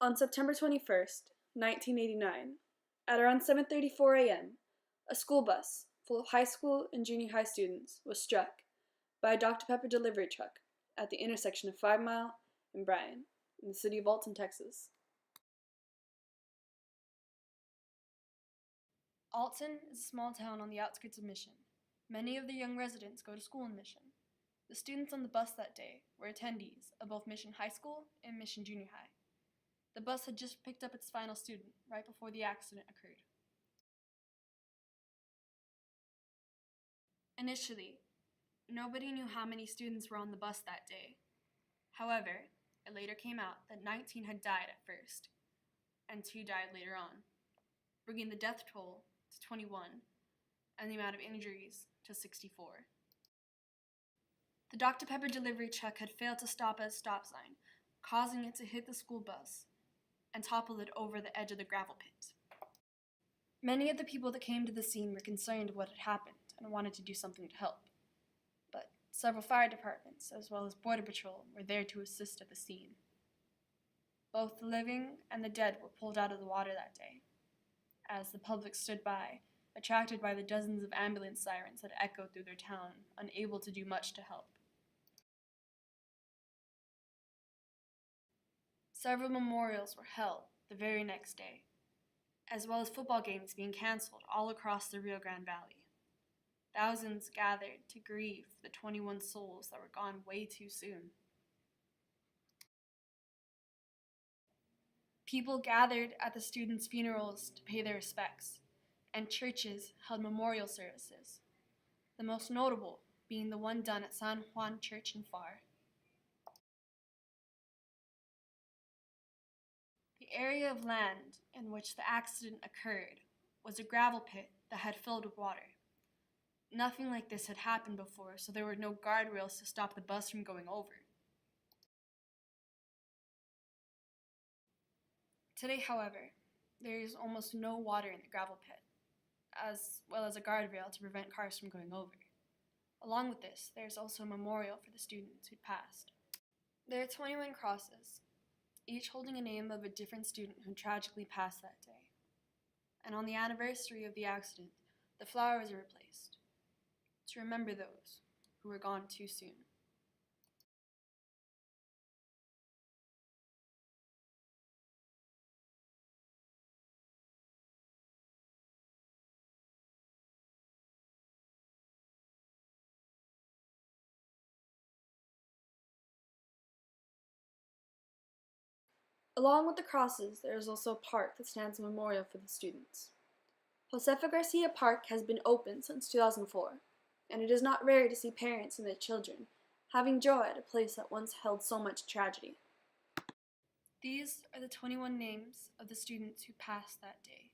On September 21st, 1989, at around 7:34 a.m., a school bus full of high school and junior high students was struck by a Dr. Pepper delivery truck at the intersection of 5 Mile and Bryan in the city of Alton, Texas. Alton is a small town on the outskirts of Mission. Many of the young residents go to school in Mission. The students on the bus that day were attendees of both Mission High School and Mission Junior High. The bus had just picked up its final student right before the accident occurred. Initially, nobody knew how many students were on the bus that day. However, it later came out that 19 had died at first, and 2 died later on, bringing the death toll to 21 and the amount of injuries to 64. The Dr. Pepper delivery truck had failed to stop at a stop sign, causing it to hit the school bus and topple it over the edge of the gravel pit. Many of the people that came to the scene were concerned of what had happened and wanted to do something to help. But several fire departments, as well as Border Patrol, were there to assist at the scene. Both the living and the dead were pulled out of the water that day, as the public stood by, attracted by the dozens of ambulance sirens that echoed through their town, unable to do much to help. Several memorials were held the very next day, as well as football games being canceled all across the Rio Grande Valley. Thousands gathered to grieve the 21 souls that were gone way too soon. People gathered at the students' funerals to pay their respects, and churches held memorial services, the most notable being the one done at San Juan Church in Far. The area of land in which the accident occurred was a gravel pit that had filled with water. Nothing like this had happened before, so there were no guardrails to stop the bus from going over. Today, however, there is almost no water in the gravel pit, as well as a guardrail to prevent cars from going over. Along with this, there is also a memorial for the students who'd passed. There are 21 crosses, each holding a name of a different student who tragically passed that day. And on the anniversary of the accident, the flowers are replaced to remember those who were gone too soon. Along with the crosses, there is also a park that stands a memorial for the students. Josefa Garcia Park has been open since 2004, and it is not rare to see parents and their children having joy at a place that once held so much tragedy. These are the 21 names of the students who passed that day.